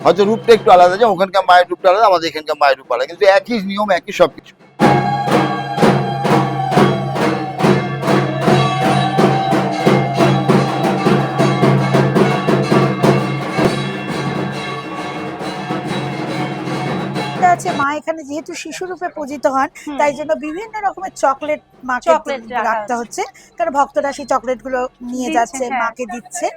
হয়তো রূপটা একটু আলাদা, যে ওখানকার মায়ের রূপটা আলাদা, আমাদের এখানকার মায়ের রূপ আলাদা, কিন্তু একই নিয়ম, একই সবকিছু। আছে মা এখানে যেহেতু শিশু রূপে পূজিত হন, তাই জন্য বিভিন্ন রকমের চকলেট মাকে চকলেট রাখতে হচ্ছে, কারণ ভক্তরা সেই চকলেট গুলো নিয়ে যাচ্ছে, হ্যাঁ। মাকে দিচ্ছে।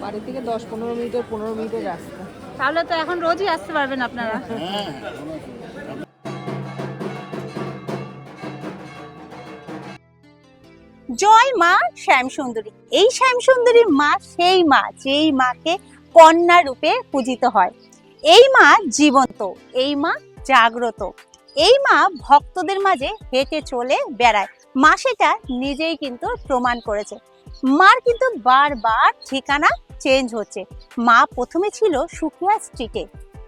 বাড়ি থেকে 10-15 মিনিটের রাস্তা। তাহলে তো এখন রোজই আসতে পারবেন আপনারা। জয় মা শ্যামসুন্দরী। এই শ্যামসুন্দরী মা সেই মা যেই মাকে কন্যা রূপে পূজিত হয়। এই মা জীবন্ত, এই মা জাগ্রত, এই মা ভক্তদের মাঝে হেঁটে চলে বেড়ায়। মা সেটা নিজেই কিন্তু প্রমাণ করেছে। মার কিন্তু বারবার ঠিকানা চেঞ্জ হচ্ছে। মা প্রথমে ছিল সুকিয়া স্ট্রিটে,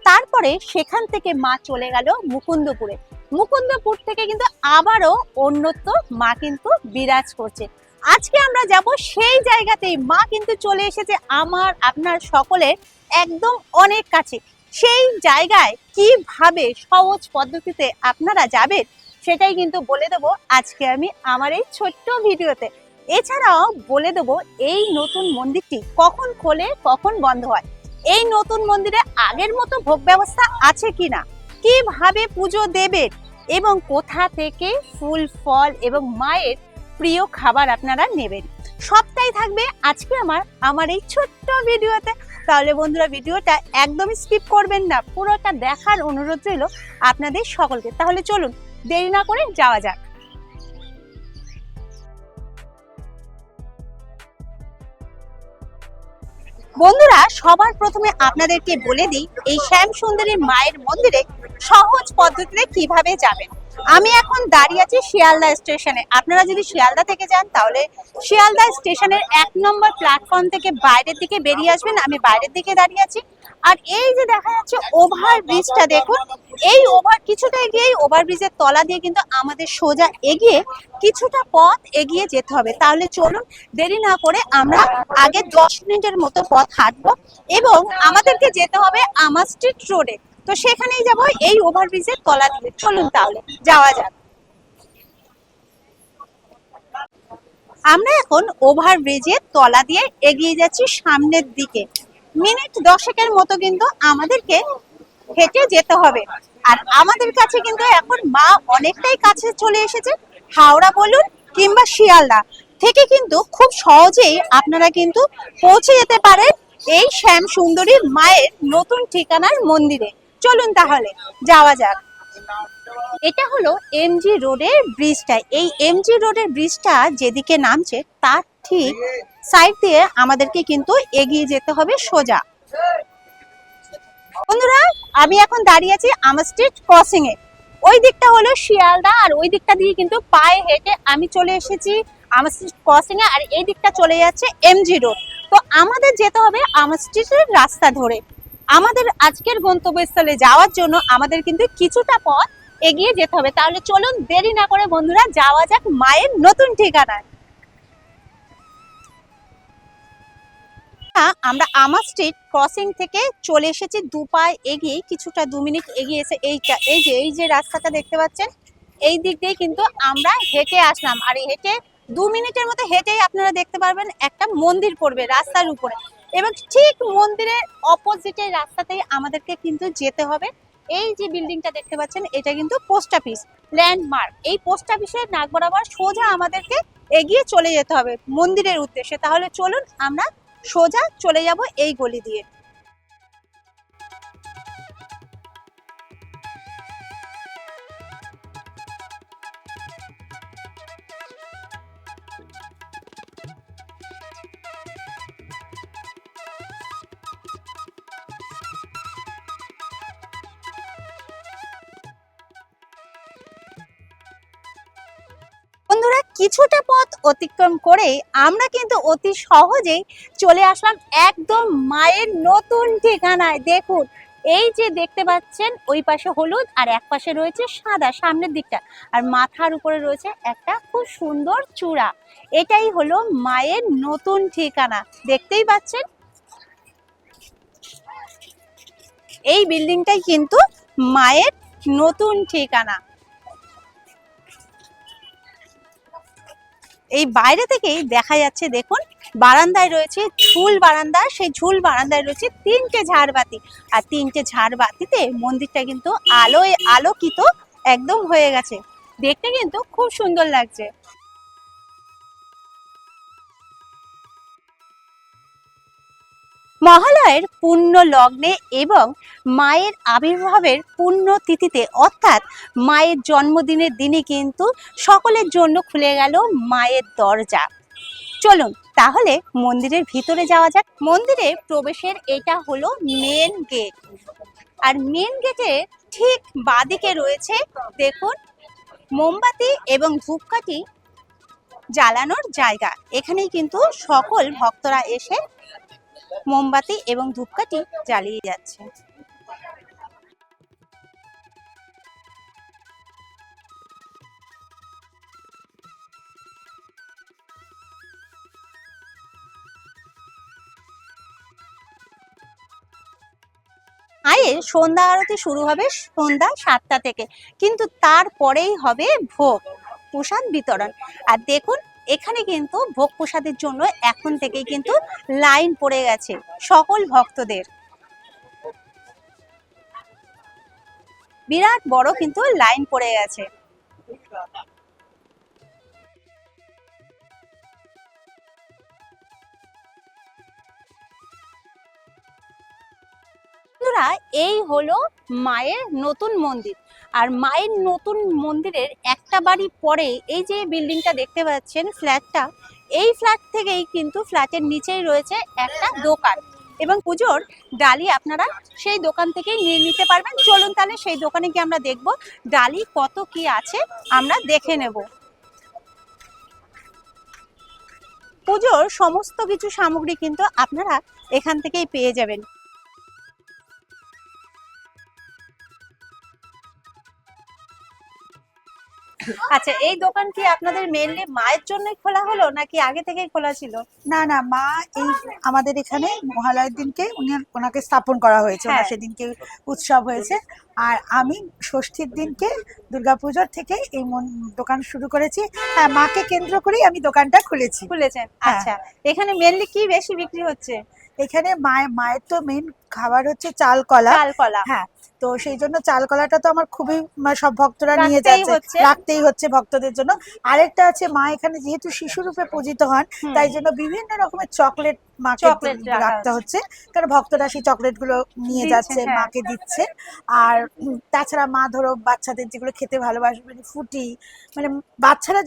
তারপরে সেখান থেকে মা চলে গেল মুকুন্দপুরে। মুকুন্দপুর থেকে কিন্তু আবারও অন্যত্র মা কিন্তু বিরাজ করছে। আজকে আমরা যাব সেই জায়গাতেই। মা কিন্তু চলে এসেছে আমার আপনার সকলের একদম অনেক কাছে। সেই জায়গায় কিভাবে সহজ পদ্ধতিতে আপনারা যাবেন সেটাই কিন্তু বলে দেবো আজকে আমি আমার এই ছোট্ট ভিডিওতে। এছাড়াও বলে দেবো এই নতুন মন্দিরটি কখন খোলে কখন বন্ধ হয়, এই নতুন মন্দিরে আগের মতো ভোগ ব্যবস্থা আছে কিনা, কিভাবে পুজো দেবেন এবং কোথা থেকে ফুল ফল এবং মায়ের প্রিয় খাবার আপনারা নেবেন, সবটাই থাকবে আজকে আমার এই ছোট্ট ভিডিওতে। তাহলে বন্ধুরা ভিডিওটা একদমই স্কিপ করবেন না, পুরোটা দেখার অনুরোধ রইল আপনাদের সকলকে। তাহলে চলুন দেরি না করে যাওয়া যাক। বন্ধুরা সবার প্রথমে আপনাদেরকে বলে দিই এই শ্যামসুন্দরী মায়ের মন্দিরে সহজ পদ্ধতিতে কিভাবে যাবেন। আমি এখন দাঁড়িয়ে আছি শিয়ালদা স্টেশনে। আপনারা যদি শিয়ালদা থেকে যান তাহলে শিয়ালদা স্টেশনের 1 নম্বর প্ল্যাটফর্ম থেকে বাইরের দিকে বেরিয়ে আসবেন। আমি বাইরের দিকে দাঁড়িয়ে আছি। আর এই যে দেখা যাচ্ছে ওভার ব্রিজটা দেখুন, এই কিছুটা এগিয়ে ওভার ব্রিজের তলা দিয়ে কিন্তু আমাদের সোজা এগিয়ে কিছুটা পথ এগিয়ে যেতে হবে। তাহলে চলুন দেরি না করে আমরা আগে 10 মিনিটের মতো পথ হাঁটবো এবং আমাদেরকে যেতে হবে আমার স্ট্রিট রোডে। তো সেখানেই যাব এই ওভারব্রিজের তলা দিয়ে। চলুন তাহলে যাওয়া যাক। আমরা এখন ওভারব্রিজের তলা দিয়ে এগিয়ে যাচ্ছি সামনের দিকে। মিনিট 10 মতো কিন্তু আমাদেরকে হেঁটে যেতে হবে। আর আমাদের কাছে কিন্তু এখন মা অনেকটাই কাছে চলে এসেছে। হাওড়া বলুন কিংবা শিয়ালদা থেকে কিন্তু খুব সহজেই আপনারা কিন্তু পৌঁছে যেতে পারেন এই শ্যামসুন্দরী মায়ের নতুন ঠিকানার মন্দিরে। চলুন তাহলে যাওয়া যাক। এটা হলো এমজি রোডের ব্রিজটা। এই এমজি রোডের ব্রিজটা যেদিকে নামছে তার ঠিক সাইড দিয়ে আমাদেরকে কিন্তু এগিয়ে যেতে হবে সোজা। বন্ধুরা আমি এখন দাঁড়িয়ে আছি আমার স্ট্রিট ক্রসিং এ। ওই দিকটা হলো শিয়ালদা আর ওই দিকটা দিয়ে কিন্তু পায়ে হেঁটে আমি চলে এসেছি আমার স্ট্রিট ক্রসিং এ। আর এই দিকটা চলে যাচ্ছে এমজি রোড। তো আমাদের যেতে হবে আমার স্ট্রিটের রাস্তা ধরে। আমাদের আজকের গন্তব্যস্থলে যাওয়ার জন্য আমাদের কিন্তু কিছুটা পথ এগিয়ে যেতে হবে। তাহলে চলুন দেরি না করে বন্ধুরা যাওয়া যাক মায়ের নতুন ঠিকানায়। আমরা আমার স্ট্রিট ক্রসিং থেকে চলে এসেছি দুপায়ে এগিয়ে, কিছুটা 2 মিনিট এগিয়ে এসে এই যে রাস্তাটা দেখতে পাচ্ছেন এই দিক দিয়ে কিন্তু আমরা হেঁটে আসলাম। আর হেঁটে 2 মিনিটের মতো হেঁটেই আপনারা দেখতে পারবেন একটা মন্দির পড়বে রাস্তার উপরে, এবং ঠিক মন্দিরের অপোজিটের রাস্তাতেই আমাদেরকে কিন্তু যেতে হবে। এই যে বিল্ডিংটা দেখতে পাচ্ছেন এটা কিন্তু পোস্ট অফিস ল্যান্ডমার্ক। এই পোস্ট অফিসের নাক বরাবর সোজা আমাদেরকে এগিয়ে চলে যেতে হবে মন্দিরের উদ্দেশ্যে। তাহলে চলুন আমরা সোজা চলে যাব এই গলি দিয়ে। কিছুটা পথ অতিক্রম করে আমরা কিন্তু অতি সহজেই চলে আসলাম একদম মায়ের নতুন ঠিকানায়। দেখুন, এই যে দেখতে পাচ্ছেন ওই পাশে হলুদ আর এক পাশে রয়েছে সাদা সামনের দিকটা, আর মাথার উপরে রয়েছে একটা খুব সুন্দর চূড়া। এটাই হলো মায়ের নতুন ঠিকানা, দেখতেই পাচ্ছেন। এই বিল্ডিংটাই কিন্তু মায়ের নতুন ঠিকানা। এই বাইরে থেকেই দেখা যাচ্ছে, দেখুন বারান্দায় রয়েছে ঝুল বারান্দা, সেই ঝুল বারান্দায় রয়েছে 3টে ঝাড়বাতি, আর 3টে ঝাড়বাতিতে মন্দিরটা কিন্তু আলোয় আলোকিত একদম হয়ে গেছে, দেখতে কিন্তু খুব সুন্দর লাগছে। মহালয়ের পুণ্য লগ্নে এবং মায়ের আবির্ভাবের পুণ্য তিথিতে অর্থাৎ মায়ের জন্মদিনের দিনে কিন্তু সকলের জন্য খুলে গেল মায়ের দরজা। চলুন তাহলে মন্দিরের ভিতরে যাওয়া যাক। মন্দিরে প্রবেশের এটা হলো মেন গেট, আর মেন গেটে ঠিক বাঁদিকে রয়েছে দেখুন মোমবাতি এবং ধূপকাঠি জ্বালানোর জায়গা। এখানেই কিন্তু সকল ভক্তরা এসে মোমবাতি এবং ধূপকাঠি জ্বালিয়ে যাচ্ছে। মায়ের সন্ধ্যা আরতি শুরু হবে সন্ধ্যা 7টা থেকে, কিন্তু তারপরেই হবে ভোগ প্রসাদ বিতরণ। আর দেখুন এখানে কিন্তু ভোগ প্রসাদের জন্য এখন থেকেই কিন্তু লাইন পড়ে গেছে সকল ভক্তদের, বিরাট বড় কিন্তু লাইন পড়ে গেছে। বন্ধুরা, এই হলো মায়ের নতুন মন্দির, আর মায়ের নতুন মন্দিরের একটা বাড়ি পরে এই যে বিল্ডিংটা দেখতে পাচ্ছেন ফ্ল্যাটটা, এই ফ্ল্যাট থেকেই কিন্তু ফ্ল্যাটের নিচেই রয়েছে একটা দোকান, এবং পুজোর ডালি আপনারা সেই দোকান থেকেই নিয়ে নিতে পারবেন। চলুন তাহলে সেই দোকানে গিয়ে আমরা দেখব ডালি কত কি আছে, আমরা দেখে নেব। পুজোর সমস্ত কিছু সামগ্রী কিন্তু আপনারা এখান থেকেই পেয়ে যাবেন। আচ্ছা, এই দোকান কি আপনাদের মেইনলি মায়ের জন্যই খোলা হলো নাকি আগে থেকেই খোলা ছিল? না না, মা এই আমাদের এখানে মহালয়ের দিনকে ওনাকে স্থাপন করা হয়েছে, ওনার সেদিনকে উৎসব হয়েছে। আর আমি ষষ্ঠীর দিনকে দুর্গাপূজার থেকে এই দোকান শুরু করেছি। হ্যাঁ, মাকে কেন্দ্র করেই আমি দোকানটা খুলেছেন। আচ্ছা, এখানে মেইনলি কি বেশি বিক্রি হচ্ছে? এখানে মায়ের তো মেইন খাবার হচ্ছে চাল কলা। হ্যাঁ, তো সেই জন্য চাল কলাটা তো আমার খুবই সব ভক্তরা নিয়ে যাচ্ছে, রাখতেই হচ্ছে ভক্তদের জন্য। আরেকটা আছে, মা এখানে যেহেতু শিশু রূপে পূজিত হন, তাই জন্য বিভিন্ন রকমের চকলেট মাকে রাখতে হচ্ছে, কারণ ভক্তরা সেই চকলেট গুলো নিয়ে যাচ্ছে, মাকে দিচ্ছে। আর তাছাড়া মা ধরো বাচ্চাদের যেগুলো খেতে ভালোবাসে, মানে ফুটি, মানে বাচ্চারা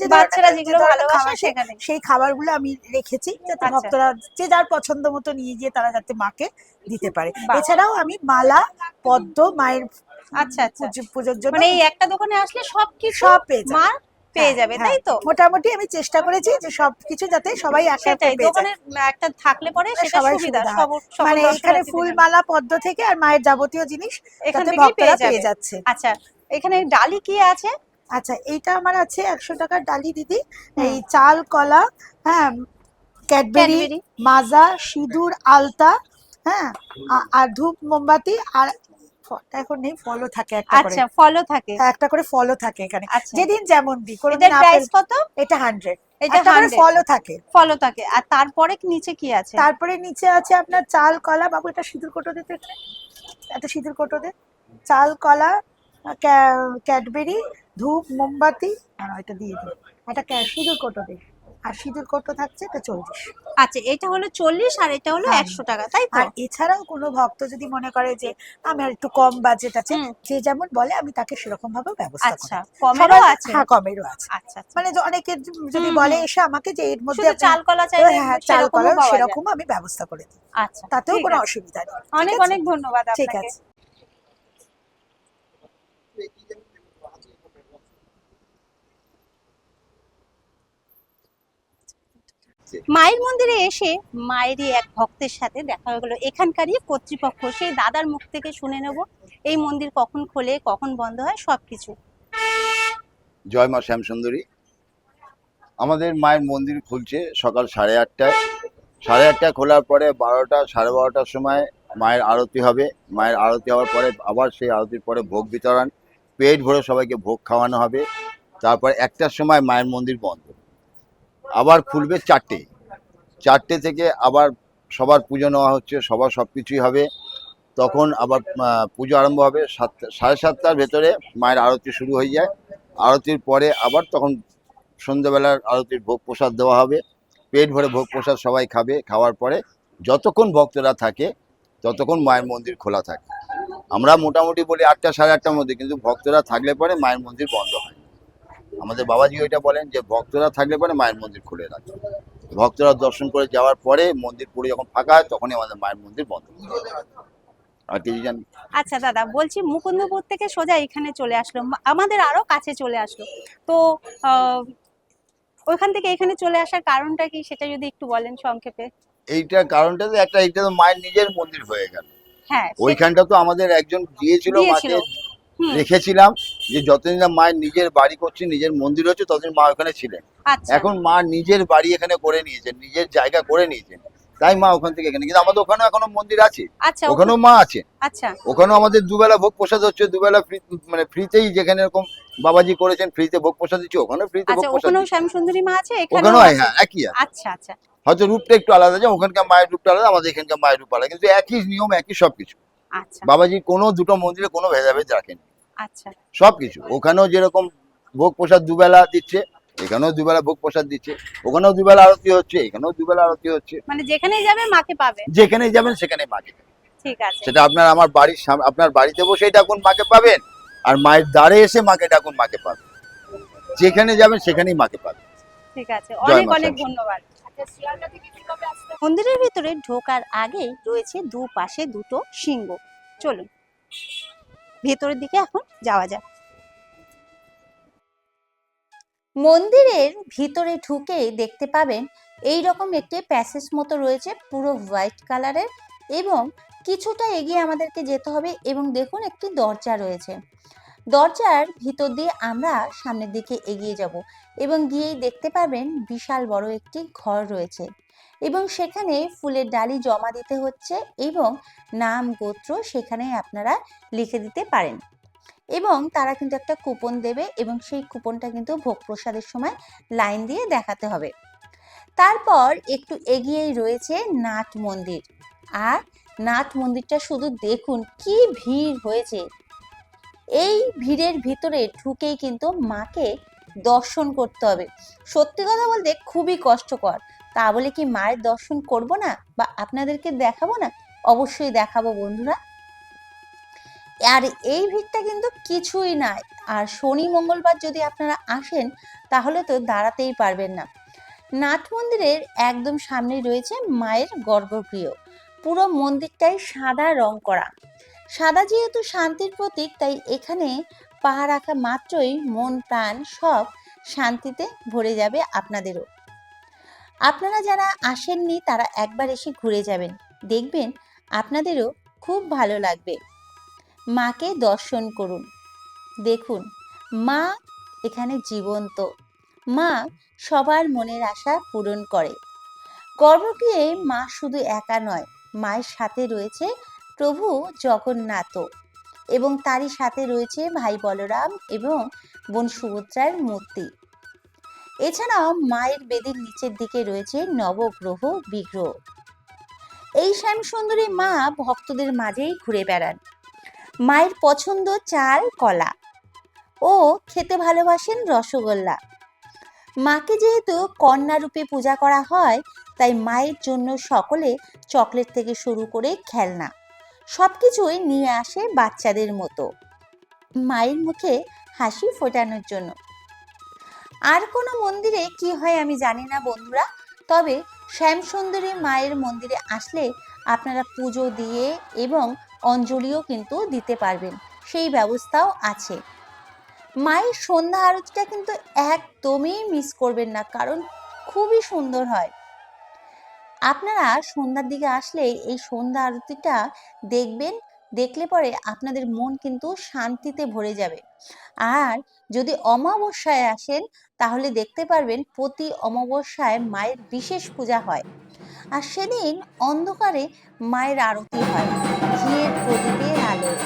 যেগুলো ভালোবাসে সেই খাবারগুলো আমি রেখেছি, যাতে ভক্তরা যে যার পছন্দ মতো নিয়ে গিয়ে তারা যাতে মাকে দিতে পারে। এছাড়াও আমি মালা, পদ্ম মায়ের পুজোর জন্য, মানে এই একটা দোকানে আসলে সব মা পেয়ে যাবে, তাই তো? মোটামুটি আমি চেষ্টা করেছি যে সবকিছু যাতে সবাই একসাথে পেয়ে যায়। দোকানে একটা থাকলে পরে সেটা সুবিধা, মানে এখানে ফুল, মালা, পদ্ম থেকে আর মায়ের যাবতীয় জিনিস এখানে ভক্তরা পেয়ে যাচ্ছে। আচ্ছা, এখানে ডালি কি আছে? আচ্ছা, এইটা আমার আছে 100 টাকার ডালি দিদি। এই চাল কলা, হ্যাঁ, ক্যাডবেরি, মাজা, সিঁদুর, আলতা, হ্যাঁ, আর ধূপ, মোমবাতি, আর এখন নেই ফলও থাকে একটা করে। আচ্ছা, ফলও থাকে, একটা করে ফলও থাকে এখানে, যেদিন যেমন দিই। এটার প্রাইস কত? এটা 100। এটা করে ফলও থাকে। আর তারপরে নিচে কি আছে? তারপরে নিচে আছে আপনার চাল কলা। বাবু এটা সিঁদুর কোটো দিতে, একটা সিঁদুর কোটো দে। চাল কলা, ক্যাডবেরি, ধূপ, মোমবাতি, এটা দিয়ে দিই। একটা সিঁদুর কোটো দে, আর সিঁদুর কোটো থাকছে এটা 40। আচ্ছা, এটা হলো 40 আর এটা হলো 100 টাকা, তাই তো? আর এছাড়াও কোনো ভক্ত যদি মনে করে যে আমার একটু কম বাজেট আছে, যে যেমন বলে আমি তাকে সেরকম ভাবে ব্যবস্থা করি। আচ্ছা, কমেরও আছে? হ্যাঁ, কমেরও আছে। আচ্ছা, মানে অনেকে যদি বলে এসে আমাকে যে এর মধ্যে চাল কলা চাইলে, হ্যাঁ, চাল কলা সেরকম আমি ব্যবস্থা করে দিই। আচ্ছা, তাতেও কোনো অসুবিধা নেই। অনেক অনেক ধন্যবাদ আপনাকে। ঠিক আছে। এসে। মায়ের মন্দিরে এসে মায়েরই এক ভক্তের সাথে দেখা হয়ে গেলো, এখানকারই কর্তৃপক্ষ, সেই দাদার মুখ থেকে শুনে নেব এই মন্দির কখন খোলে কখন বন্ধ হয় সবকিছু। জয় মা শ্যামসুন্দরী। আমাদের মায়ের মন্দির খুলছে সকাল 8:30টায়। 8:30টায় খোলার পরে 12টা 12:30টার সময় মায়ের আরতি হবে। মায়ের আরতি হওয়ার পরে আবার সেই আরতির পরে ভোগ বিতরণ, পেট ভরে সবাইকে ভোগ খাওয়ানো হবে। তারপর 1টার সময় মায়ের মন্দির বন্ধ, আবার খুলবে 4টে থেকে আবার সবার পুজো নেওয়া হচ্ছে, সবার সব কিছুই হবে। তখন আবার পুজো আরম্ভ হবে 7:30টার ভেতরে মায়ের আরতি শুরু হয়ে যায়। আরতির পরে আবার তখন সন্ধ্যেবেলার আরতির ভোগ প্রসাদ দেওয়া হবে। পেট ভরে ভোগ প্রসাদ সবাই খাবে। খাওয়ার পরে যতক্ষণ ভক্তরা থাকে ততক্ষণ মায়ের মন্দির খোলা থাকে। আমরা মোটামুটি বলি 8টা 8:30টার মধ্যে, কিন্তু ভক্তরা থাকলে পরে মায়ের মন্দির বন্ধ হয়। আমাদের বাবাজি ওইটা বলেন যে ভক্তরা থাকলে পরে মায়ের মন্দির খুলে রাখে। ভক্তরা দর্শন করে যাওয়ার পরে মন্দির পুরো যখন ফাঁকা হয় তখনই আমাদের মায়ের মন্দির বন্ধ হয়। আর কিছু জানি? আচ্ছা দাদা, বলছি মুকুন্দপুর থেকে সোজা এখানে চলে আসলো, আমাদের আরো কাছে চলে আসলো, তো ওইখান থেকে এখানে চলে আসার কারণটা কি সেটা যদি একটু বলেন সংক্ষেপে। এইটার কারণটা তো এইটা তো মায়ের নিজের মন্দির হয়ে গেল। হ্যাঁ, ওইখানটা তো আমাদের একজন দিয়েছিল, মাকে হুম, রেখেছিলাম যে যতদিন না মায়ের নিজের বাড়ি করছে, নিজের মন্দির হচ্ছে, ততদিন মা ওখানে ছিলেন। আচ্ছা, এখন মা নিজের বাড়ি এখানে করে নিয়েছেন, নিজের জায়গা করে নিয়েছেন, তাই মা ওখান থেকে এখানে। কিন্তু আমাদের ওখানেও এখনো মন্দির আছে, আচ্ছা, ওখানেও মা আছে। আচ্ছা, ওখানেও আমাদের দুবেলা ভোগ প্রসাদ হচ্ছে, দুবেলা মানে ফ্রিতেই, যেখানে এরকম বাবাজি করেছেন ফ্রিতে ভোগ প্রসাদ দিচ্ছে, ওখানেও ফ্রিতে ভোগ আচ্ছা, প্রসাদ ওখানেও দিচ্ছে। শ্যামসুন্দরী মা আছে, ওখানেও এখানেও আছে। হ্যাঁ একই আছে, আচ্ছা, আচ্ছা, হয়তো রূপটা একটু আলাদা, যে ওখানকার মায়ের রূপটা আলাদা, আমাদের এখানকার মায়ের রূপ আলাদা, কিন্তু একই নিয়ম, একই সবকিছু। আচ্ছা, বাবাজি কোনো দুটো মন্দিরে কোনো ভেদাভেদ রাখেন, আচ্ছা, সবকিছু। ওখানেও যেরকম ভোগ প্রসাদ দুবেলা দিচ্ছে, এখানেও দুবেলা ভোগ প্রসাদ দিচ্ছে। ওখানেও দুবেলা আরতি হচ্ছে, এখানেও দুবেলা আরতি হচ্ছে। মানে যেখানেই যাবে মাকে পাবে। যেখানেই যাবেন সেখানেই মাকে পাবেন। ঠিক আছে, সেটা আপনার আমার বাড়ির সামনে, আপনার বাড়িতে বসে ডাকুন মাকে পাবেন, আর মায়ের দ্বারে এসে মাকে ডাকুন মাকে পাবেন। যেখানে যাবেন সেখানেই মাকে পাবেন। ঠিক আছে, জয় অনেক মা অনেক শ্যামসুন্দরী। ধন্যবাদ। মন্দিরের ভিতরে ঢোকার আগেই রয়েছে দুপাশে দুটো সিংহ। চলুন ভেতরের দিকে এখন যাওয়া যাক। মন্দিরের ভিতরে ঢুকেই দেখতে পাবেন এই রকম একটি প্যাসেজ মতো রয়েছে, পুরো হোয়াইট কালারের, এবং কিছুটা এগিয়ে আমাদেরকে যেতে হবে এবং দেখুন একটি দরজা রয়েছে। দরজার ভিতর দিয়ে আমরা সামনের দিকে এগিয়ে যাব এবং গিয়েই দেখতে পাবেন বিশাল বড় একটি ঘর রয়েছে এবং সেখানে ফুলের ডালি জমা দিতে হচ্ছে এবং নাম গোত্র সেখানে আপনারা লিখে দিতে পারেন এবং তারা কিন্তু একটা কুপন দেবে এবং সেই কুপনটা কিন্তু ভোগ প্রসাদের সময় লাইন দিয়ে দেখাতে হবে। তারপর একটু এগিয়েই রয়েছে নাট মন্দির, আর নাট মন্দিরটা শুধু দেখুন কি ভিড় হয়েছে। এই ভিড়ের ভিতরে ঢুকেই কিন্তু মাকে দর্শন করতে হবে। সত্যি কথা বলতে খুবই কষ্টকর, তা বলে কি মায়ের দর্শন করব না বা আপনাদেরকে দেখাবো না? অবশ্যই দেখাবো বন্ধুরা। আর এই ভিড়টা কিন্তু কিছুই নয়, আর শনি মঙ্গলবার যদি আপনারা আসেন তাহলে তো দাঁড়াতেই পারবেন না। নাট মন্দিরের একদম সামনেই রয়েছে মায়ের গর্ভগৃহ। পুরো মন্দিরটাই সাদা রং করা। সাদা যেহেতু শান্তির প্রতীক, তাই এখানে পা রাখা মাত্রই মন প্রাণ সব শান্তিতে ভরে যাবে আপনাদেরও। আপনারা যারা আসেননি তারা একবার এসে ঘুরে যাবেন, দেখবেন আপনাদেরও খুব ভালো লাগবে। মাকে দর্শন করুন, দেখুন মা এখানে জীবন্ত। মা সবার মনের আশা পূরণ করে। গর্ভগৃহে মা শুধু একা নয়, মায়ের সাথে রয়েছে প্রভু জগন্নাথ এবং তারই সাথে রয়েছে ভাই বলরাম এবং বোন সুভদ্রার মূর্তি। এছাড়াও মায়ের বেদির নিচের দিকে রয়েছে নবগ্রহ বিগ্রহ। এই শ্যামসুন্দরী মা ভক্তদের মাঝেই ঘুরে বেড়ান। মায়ের পছন্দ চাল কলা ও খেতে ভালোবাসেন রসগোল্লা। মাকে যেহেতু কন্যা রূপে পূজা করা হয়, তাই মায়ের জন্য সকলে চকলেট থেকে শুরু করে খেলনা সবকিছুই নিয়ে আসে বাচ্চাদের মতো মায়ের মুখে হাসি ফোটানোর জন্য। আর কোনো মন্দিরে কি হয় আমি জানি না বন্ধুরা, তবে শ্যামসুন্দরী মায়ের মন্দিরে আসলে আপনারা পুজো দিয়ে এবং অঞ্জলিও কিন্তু দিতে পারবেন, সেই ব্যবস্থাও আছে। মায়ের সন্ধ্যা আরতিটা কিন্তু একদমই মিস করবেন না, কারণ খুবই সুন্দর হয়। আপনারা সন্ধ্যার দিকে আসলে এই সন্ধ্যা আরতিটা দেখবেন, দেখলে পরে আপনাদের মন কিন্তু শান্তিতে ভরে যাবে। আর যদি অমাবস্যায় আসেন তাহলে দেখতে পারবেন প্রতি অমাবস্যায় মায়ের বিশেষ পূজা হয়। আর সেদিন অন্ধকারে মায়ের আরতি হয় ঘিয়ের প্রদীপের আলোয়।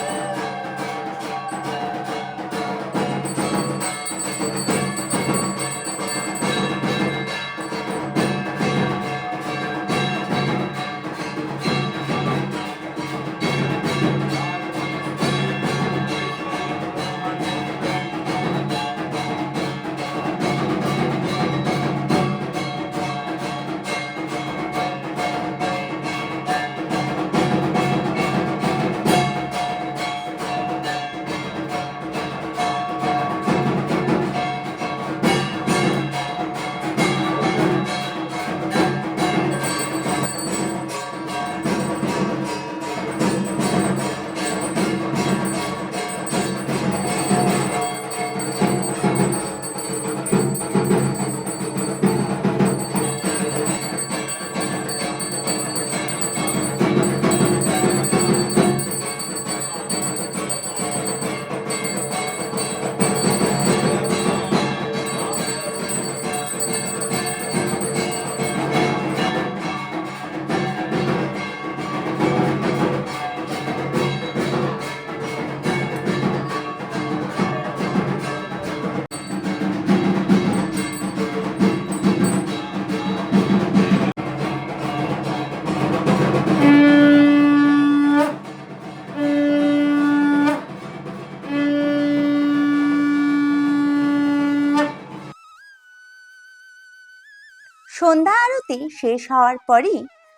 সন্ধ্যা আরতি শেষ হওয়ার পরই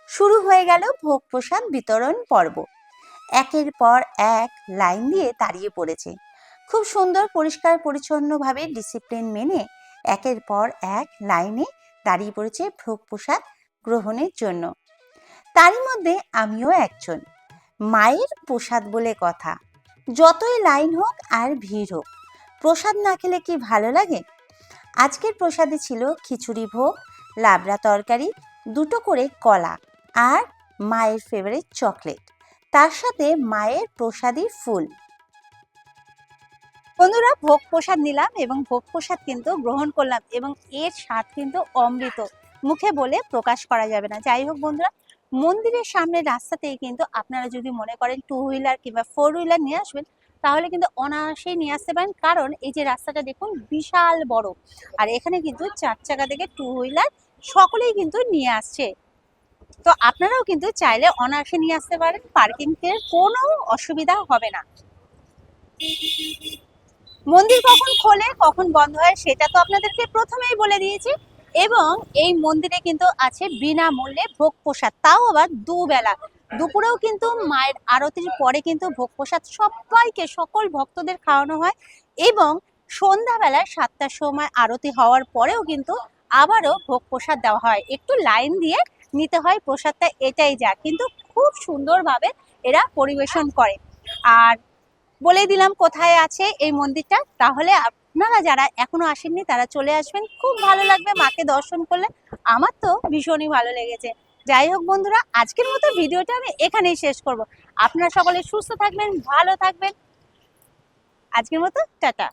শুরু হয়ে গেল ভোগ প্রসাদ বিতরণ পর্ব। একের পর এক লাইন দিয়ে দাঁড়িয়ে পড়েছে, খুব সুন্দর পরিষ্কার পরিচ্ছন্নভাবে ডিসিপ্লিন মেনে একের পর এক লাইনে দাঁড়িয়ে পড়েছে ভোগ প্রসাদ গ্রহণের জন্য। তারই মধ্যে আমিও একজন। মায়ের প্রসাদ বলে কথা, যতই লাইন হোক আর ভিড় হোক, প্রসাদ না খেলে কি ভালো লাগে? আজকের প্রসাদে ছিল খিচুড়ি ভোগ, লাবড়া তরকারি, দুটো করে কলা আর মায়ের ফেভারিট চকলেট, তার সাথে মায়ের প্রসাদী ফুল। বন্ধুরা, ভোগ প্রসাদ নিলাম এবং ভোগ প্রসাদ কিন্তু গ্রহণ করলাম এবং এর স্বাদ কিন্তু অমৃত, মুখে বলে প্রকাশ করা যাবে না। যাই হোক বন্ধুরা, মন্দিরের সামনে রাস্তাতেই কিন্তু আপনারা যদি মনে করেন 2 হুইলার কিংবা 4 হুইলার নিয়ে আসবেন তাহলে কিন্তু অনায়াসেই নিয়ে আসতে পারেন, কারণ এই যে রাস্তাটা দেখুন বিশাল বড়, আর এখানে কিন্তু 4 চাকা থেকে 2 হুইলার সকলেই কিন্তু নিয়ে আসছে। তো আপনারাও কিন্তু চাইলে অনায়াসে নিয়ে আসতে পারেন, পার্কিং এর কোনো অসুবিধা হবে না। মন্দির কখন খোলে কখন বন্ধ হয় সেটা তো আপনাদেরকে প্রথমেই বলে দিয়েছি, এবং এই মন্দিরে কিন্তু আছে বিনামূল্যে ভোগ প্রসাদ, তাও আবার দুবেলা। দুপুরেও কিন্তু মায়ের আরতির পরে কিন্তু ভোগ প্রসাদ সবাইকে, সকল ভক্তদের খাওয়ানো হয়, এবং সন্ধ্যাবেলায় 7টার সময় আরতি হওয়ার পরেও কিন্তু আবারও ভোগ প্রসাদ দেওয়া হয়। একটু লাইন দিয়ে নিতে হয় প্রসাদটা, এটাই যা, কিন্তু খুব সুন্দরভাবে এরা পরিবেশন করে। আর বলে দিলাম কোথায় আছে এই মন্দিরটা, তাহলে আপনারা যারা এখনো আসেননি তারা চলে আসবেন, খুব ভালো লাগবে মাকে দর্শন করলে। আমার তো ভীষণই ভালো লেগেছে। যাই হোক বন্ধুরা, আজকের মতো ভিডিওটা আমি এখানেই শেষ করব। আপনারা সকলে সুস্থ থাকবেন, ভালো থাকবেন। আজকের মতো টাটা।